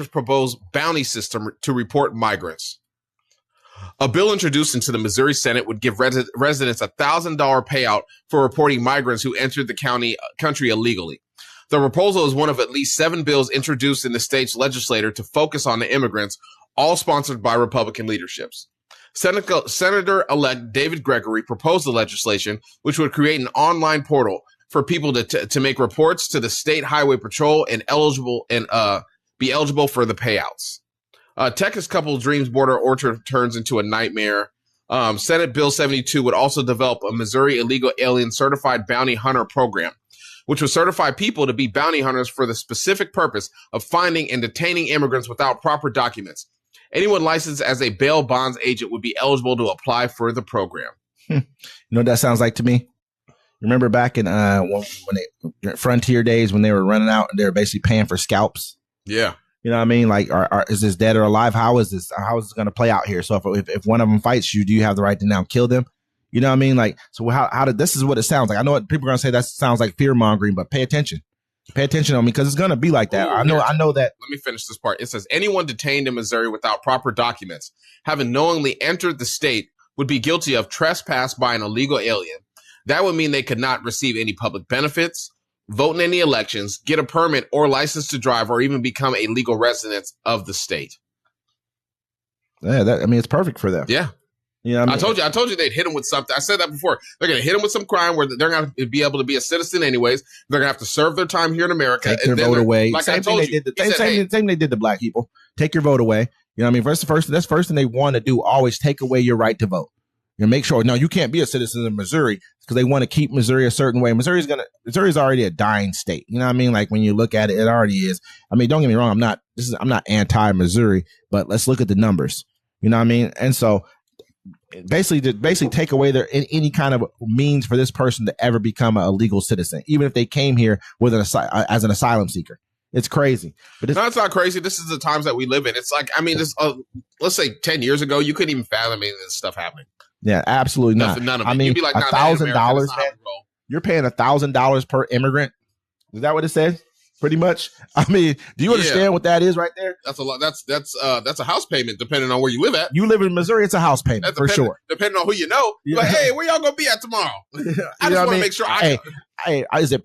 proposed bounty system to report migrants. A bill introduced into the Missouri Senate would give residents a $1,000 payout for reporting migrants who entered the country illegally. The proposal is one of at least 7 bills introduced in the state's legislature to focus on the immigrants, all sponsored by Republican leaderships. Senator-elect David Gregory proposed the legislation, which would create an online portal for people to make reports to the State Highway Patrol and be eligible for the payouts. Texas couple dreams border orchard turns into a nightmare. Senate Bill 72 would also develop a Missouri illegal alien certified bounty hunter program, which would certify people to be bounty hunters for the specific purpose of finding and detaining immigrants without proper documents. Anyone licensed as a bail bonds agent would be eligible to apply for the program. You know what that sounds like to me? Remember back in when Frontier days when they were running out and they were basically paying for scalps? Yeah. You know what I mean? Like, is this dead or alive? How is this going to play out here? So if one of them fights you, do you have the right to now kill them? You know what I mean? Like, so how did this is what it sounds like. I know what people are going to say that sounds like fear mongering, but pay attention. Pay attention on me because it's going to be like that. I know that. Let me finish this part. It says anyone detained in Missouri without proper documents, having knowingly entered the state, would be guilty of trespass by an illegal alien. That would mean they could not receive any public benefits, vote in any elections, get a permit or license to drive, or even become a legal resident of the state. Yeah, it's perfect for them. Yeah. You know what I mean? I told you they'd hit them with something. I said that before. They're going to hit them with some crime where they're going to be able to be a citizen anyways. They're going to have to serve their time here in America. Take their vote away. Like same thing they did to black people. Take your vote away. You know what I mean? That's the first thing they want to do. Always take away your right to vote. You know, make sure, no, you can't be a citizen of Missouri because they want to keep Missouri a certain way. Missouri's already a dying state. You know what I mean? Like when you look at it, it already is. I mean, don't get me wrong. I'm not anti-Missouri, but let's look at the numbers. You know what I mean? And so basically take away any kind of means for this person to ever become a legal citizen, even if they came here with as an asylum seeker. It's crazy. But no, it's not crazy. This is the times that we live in. It's like, I mean, let's say 10 years ago, you couldn't even fathom any of this stuff happening. Yeah, absolutely not. None of it. I mean, you'd be like, $1,000, man. You're paying $1,000 per immigrant. Is that what it says? Pretty much. I mean, do you understand what that is right there? That's a lot. That's a house payment depending on where you live at. You live in Missouri, it's a house payment for sure. Depending on who you know. Yeah. Like, hey, where y'all gonna be at tomorrow? I just want to make sure. Is it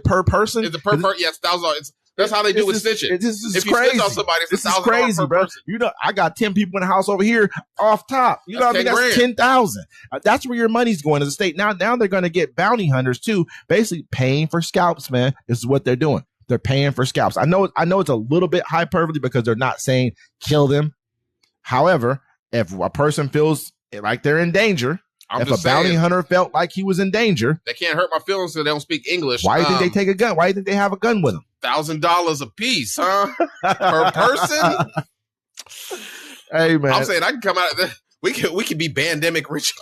per person? Is it per person? Yeah, it's $1,000. That's how they do with stitching. This is crazy. On somebody, it's this is crazy, bro. Person. You know, I got 10 people in the house over here off top. You know what I mean? That's 10,000. That's where your money's going to the state. Now they're going to get bounty hunters too, basically paying for scalps, man. This is what they're doing. They're paying for scalps. I know it's a little bit hyperbole because they're not saying kill them. However, if a person feels like they're in danger, if a bounty hunter felt like he was in danger, they can't hurt my feelings because they don't speak English. Why do you think they take a gun? Why do you think they have a gun with them? $1,000 a piece, huh? Per person. Hey man, I'm saying I can come out of this. We could be pandemic rich.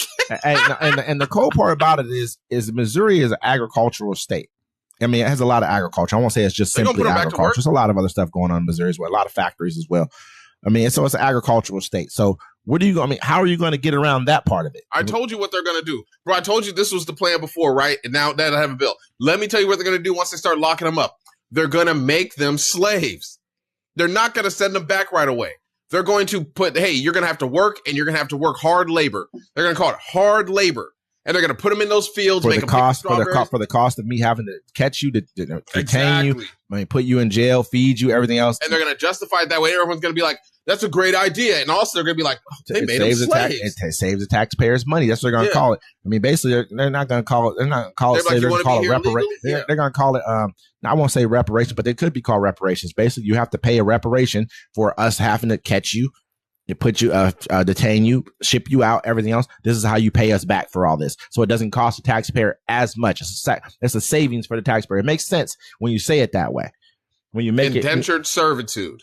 and the cool part about it is Missouri is an agricultural state. I mean, it has a lot of agriculture. I won't say it's just simply agriculture. There's a lot of other stuff going on in Missouri as well. A lot of factories as well. I mean, so it's an agricultural state. So how are you going to get around that part of it? I told you what they're going to do. Bro, I told you this was the plan before, right? And now that I have a bill. Let me tell you what they're going to do once they start locking them up. They're going to make them slaves. They're not going to send them back right away. They're going to hey, you're going to have to work and you're going to have to work hard labor. They're going to call it hard labor. And they're going to put them in those fields, for the cost of me having to catch you, to detain you, I mean, put you in jail, feed you, everything else. And they're going to justify it that way. Everyone's going to be like, that's a great idea. And also they're going to be like, they made them slaves. It saves the taxpayers money. That's what they're going to call it. I mean, basically, they're not going to call it. They're not going to call it. They're going to call it reparation. They're going to call it. I won't say reparation, but they could be called reparations. Basically, you have to pay a reparation for us having to catch you. They put you, detain you, ship you out, everything else. This is how you pay us back for all this. So it doesn't cost the taxpayer as much. It's a savings for the taxpayer. It makes sense when you say it that way. When you make indentured servitude.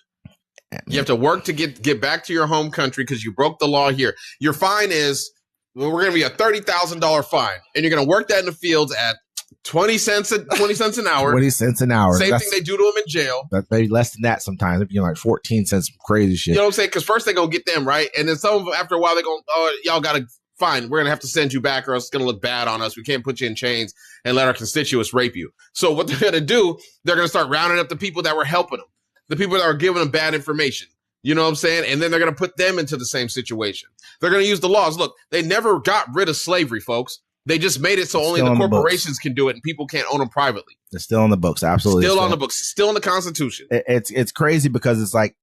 You have to work to get back to your home country because you broke the law here. Your fine is, we're going to be a $30,000 fine. And you're going to work that in the fields at 20 cents an hour. 20 cents an hour. Same thing they do to them in jail. But maybe less than that sometimes. It'd be like 14 cents, crazy shit. You know what I'm saying? Because first they go get them, right? And then some of them, after a while, they go, oh, y'all got to, fine, we're going to have to send you back or else it's going to look bad on us. We can't put you in chains and let our constituents rape you. So what they're going to do, they're going to start rounding up the people that were helping them. the people that are giving them bad information. You know what I'm saying? And then they're going to put them into the same situation. They're going to use the laws. Look, they never got rid of slavery, folks. They just made it so only the corporations can do it and people can't own them privately. They're still on the books. Absolutely. Still on the books. Still in the Constitution. It's crazy because it's like,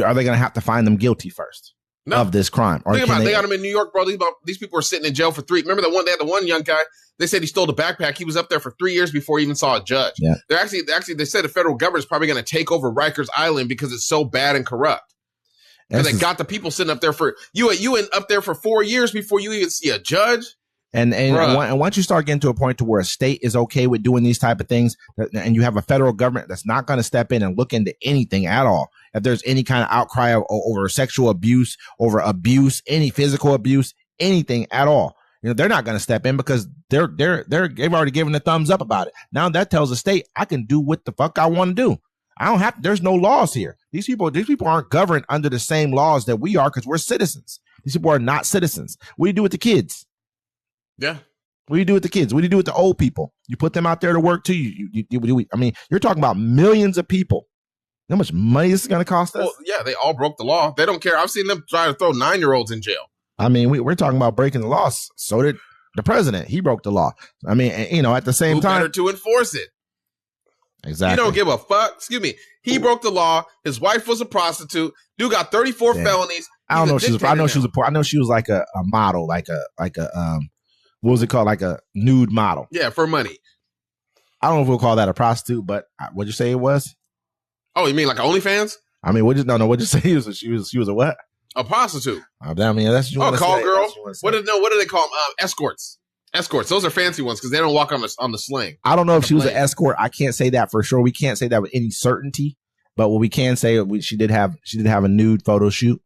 are they going to have to find them guilty first of this crime? Or think about it. They got them in New York, bro. These people are sitting in jail for 3. Remember they had the one young guy. They said he stole the backpack. He was up there for 3 years before he even saw a judge. Yeah. They said the federal government is probably going to take over Rikers Island because it's so bad and corrupt. Because they got the people sitting up there for you went up there for 4 years before you even see a judge. And once you start getting to a point to where a state is okay with doing these type of things, and you have a federal government that's not going to step in and look into anything at all, if there's any kind of outcry over sexual abuse, over abuse, any physical abuse, anything at all, they're not going to step in because they've already given the thumbs up about it. Now that tells the state I can do what the fuck I want to do. I don't have. There's no laws here. These people aren't governed under the same laws that we are because we're citizens. These people are not citizens. What do you do with the kids? Yeah. What do you do with the kids? What do you do with the old people? You put them out there to work too. I mean, you're talking about millions of people. How much money is it going to cost us? Well, yeah, they all broke the law. They don't care. I've seen them try to throw 9-year-olds in jail. I mean, we're talking about breaking the law. So did the president. He broke the law. I mean, at the same time, better to enforce it. Exactly. He don't give a fuck. Excuse me. He broke the law. His wife was a prostitute. Dude got 34 felonies. I don't know. I know she was like a model, like a what was it called? Like a nude model. Yeah, for money. I don't know if we'll call that a prostitute, but what'd you say it was? Oh, you mean like OnlyFans? I mean, what'd you say? She was a what? A prostitute. I mean, that's what you want to say. Call girl. What do they call them? Escorts. Escorts. Those are fancy ones because they don't walk on the sling. I don't know if she was an escort. I can't say that for sure. We can't say that with any certainty. But what we can say, she did have a nude photo shoot.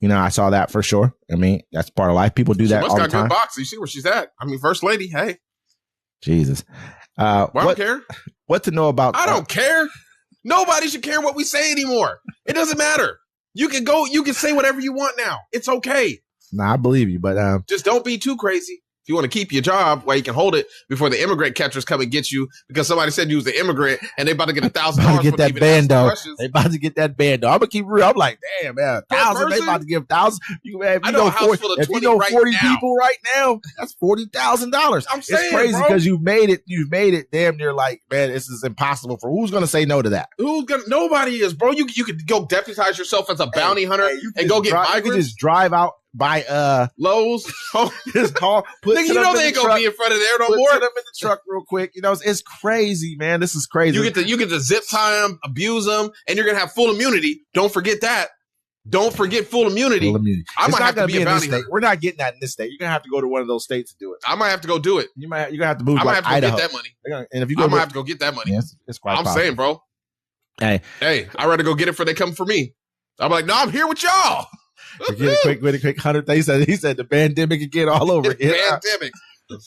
I saw that for sure. I mean, that's part of life. People do that all the time. She must got good box. You see where she's at. I mean, first lady. Hey, Jesus. I don't care. What to know about? I don't care. Nobody should care what we say anymore. It doesn't matter. You can go. You can say whatever you want now. It's okay. Nah, I believe you, but just don't be too crazy. If you want to keep your job while you can hold it before the immigrant catchers come and get you because somebody said you was an immigrant and they about to get $1,000 get that bando. They about to get that bando. I'm gonna keep real. I'm like, damn, man, 1,000. They about to give 1,000. I know a house full of 20 right 40 now. people right now, that's $40,000. I'm saying, it's crazy bro. because you've made it damn near like, man, this is impossible for who's gonna say no to that? Nobody is, bro. You could go deputize yourself as a bounty hunter and go get migrants. You can just drive out by Lowe's. Just call. Nigga, they ain't gonna be in front of there no more. Put them in the truck real quick. It's crazy, man. This is crazy. You get to zip tie them, abuse them, and you're gonna have full immunity. Don't forget that. Don't forget full immunity. I might have to be a bounty hunter. We're not getting that in this state. You're gonna have to go to one of those states to do it. I might have to go do it. You're gonna have to move. I might have to Idaho. go get that money. And if you I might have to go get that money. Yeah, it's quite possible. saying, bro. Hey, I'd rather go get it before they come for me. I'm like, no, I'm here with y'all. Quick, 100. He said the pandemic again all over again. Pandemic.